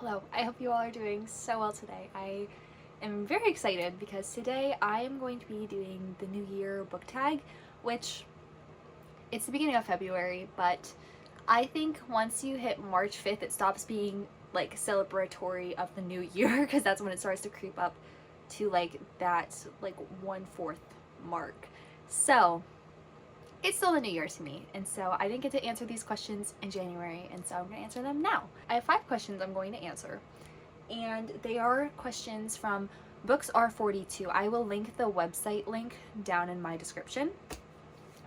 Hello, I hope you all are doing so well today. I am very excited because today I am going to be doing the New Year book tag, which it's the beginning of February, but I think once you hit March 5th, it stops being like celebratory of the new year because that's when it starts to creep up to like that like 1/4 mark. So it's still the new year to me, and so I didn't get to answer these questions in January, and so I'm going to answer them now. I have 5 questions I'm going to answer, and they are questions from Books R42. I will link the website link down in my description.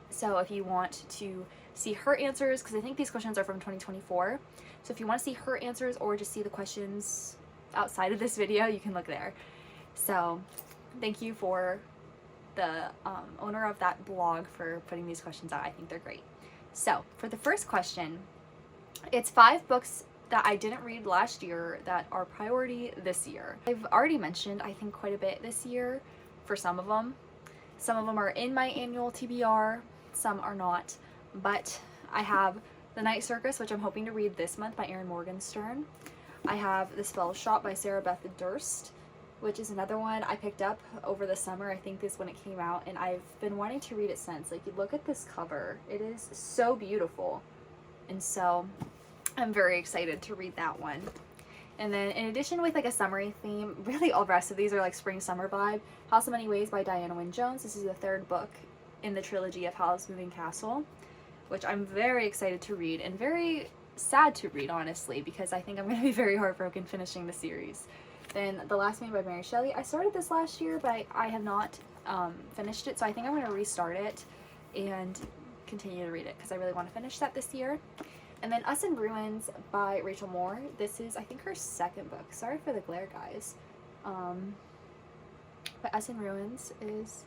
So if you want to see her answers, because I think these questions are from 2024, so if you want to see her answers or just see the questions outside of this video, you can look there. So thank you for the owner of that blog for putting these questions out. I think they're great. So for the first question, it's 5 books that I didn't read last year that are priority this year. I've already mentioned, I think, quite a bit this year for some of them. Some of them are in my annual TBR, some are not, but I have The Night Circus, which I'm hoping to read this month by Erin Morgenstern. I have The Spell Shop by Sarah Beth Durst, which is another one I picked up over the summer. I think this when it came out, and I've been wanting to read it since. Like, you look at this cover, it is so beautiful, and so I'm very excited to read that one. And then in addition, with like a summery theme, really all the rest of these are like spring summer vibe. House of Many Ways by Diana Wynne Jones. This is the 3rd book in the trilogy of Howl's Moving Castle, which I'm very excited to read and very sad to read, honestly, because I think I'm going to be very heartbroken finishing the series. Then The Last Man by Mary Shelley. I started this last year, but I have not finished it, so I think I'm going to restart it and continue to read it because I really want to finish that this year. And then Us in Ruins by Rachel Moore. This is, I think, her 2nd book. Sorry for the glare, guys. But Us in Ruins is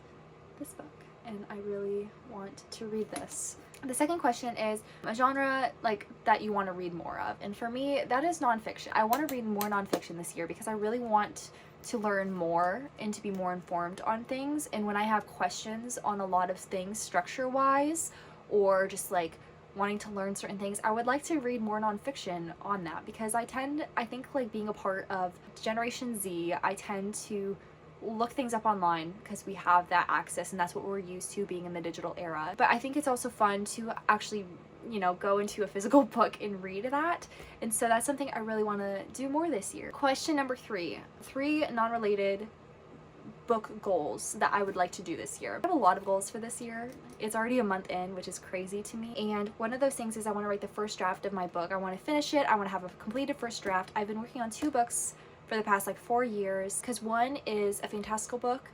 this book, and I really want to read this. The second question is a genre like that you want to read more of, and for me that is nonfiction. I want to read more nonfiction this year because I really want to learn more and to be more informed on things, and when I have questions on a lot of things structure wise or just like wanting to learn certain things, I would like to read more nonfiction on that because I think like being a part of Generation Z, I tend to look things up online because we have that access and that's what we're used to being in the digital era. But I think it's also fun to actually, you know, go into a physical book and read that. And so that's something I really want to do more this year. Question number 3. 3 non-related book goals that I would like to do this year. I have a lot of goals for this year. It's already a month in, which is crazy to me. And one of those things is I want to write the first draft of my book. I want to finish it. I want to have a completed first draft. I've been working on 2 books for the past like 4 years, because one is a fantastical book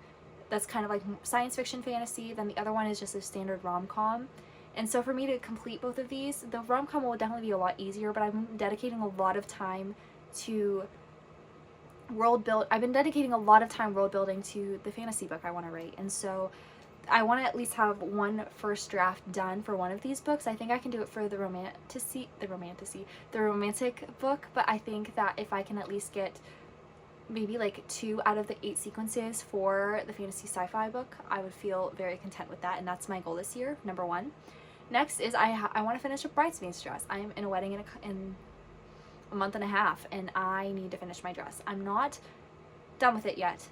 that's kind of like science fiction fantasy, then the other one is just a standard rom-com. And so for me to complete both of these, the rom-com will definitely be a lot easier, but I'm dedicating a lot of time to I've been dedicating a lot of time world building to the fantasy book I want to write, and so I want to at least have one first draft done for one of these books. I think I can do it for the romantic book, but I think that if I can at least get maybe like 2 out of the 8 sequences for the fantasy sci-fi book, I would feel very content with that, and that's my goal this year, number 1. Next is I want to finish a bridesmaid's dress. I am in a wedding in a month and a half, and I need to finish my dress. I'm not done with it yet,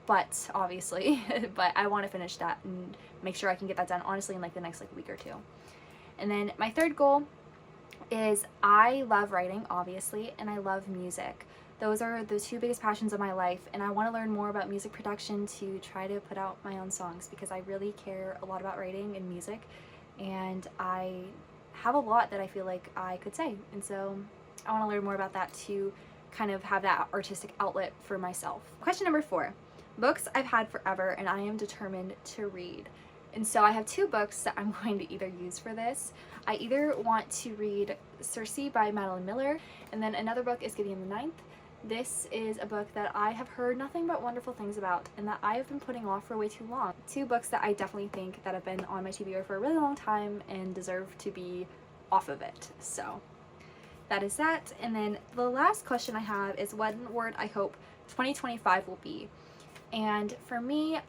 but obviously, but I want to finish that and make sure I can get that done, honestly, in like the next like week or 2. And then my 3rd goal is I love writing, obviously, and I love music. Those are the 2 biggest passions of my life, and I want to learn more about music production to try to put out my own songs because I really care a lot about writing and music, and I have a lot that I feel like I could say, and so I want to learn more about that to kind of have that artistic outlet for myself. Question number 4. Books I've had forever and I am determined to read. And so I have 2 books that I'm going to either use for this. I either want to read Circe by Madeline Miller, and then another book is Gideon the Ninth. This is a book that I have heard nothing but wonderful things about and that I have been putting off for way too long. 2 books that I definitely think that have been on my TBR for a really long time and deserve to be off of it. So that is that. And then the last question I have is what word I hope 2025 will be. And for me,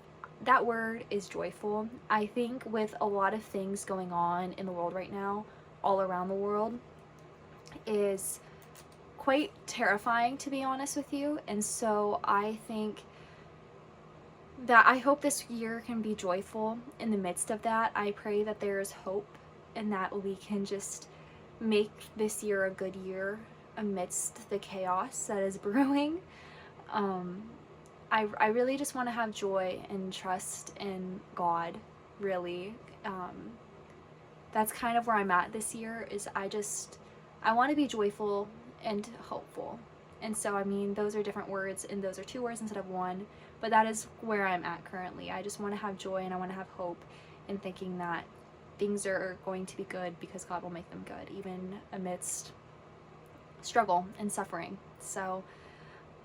that word is joyful. I think with a lot of things going on in the world right now, all around the world, is quite terrifying, to be honest with you. And so I think that I hope this year can be joyful in the midst of that. I pray that there is hope and that we can just make this year a good year amidst the chaos that is brewing. I really just want to have joy and trust in God, really. That's kind of where I'm at this year, is I want to be joyful and hopeful. And so, I mean, those are different words, and those are 2 words instead of 1, but that is where I'm at currently. I just want to have joy and I want to have hope in thinking that things are going to be good because God will make them good, even amidst struggle and suffering. So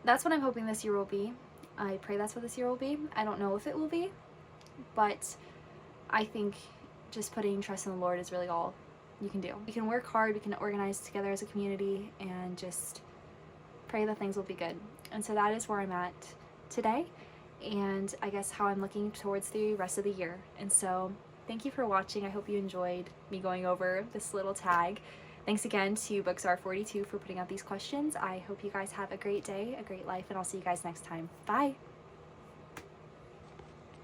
that's what I'm hoping this year will be. I pray that's what this year will be. I don't know if it will be, but I think just putting trust in the Lord is really all you can do. We can work hard, we can organize together as a community, and just pray that things will be good. And so that is where I'm at today, and I guess how I'm looking towards the rest of the year. And so thank you for watching. I hope you enjoyed me going over this little tag. Thanks again to Bookstar42 for putting out these questions. I hope you guys have a great day, a great life, and I'll see you guys next time. Bye!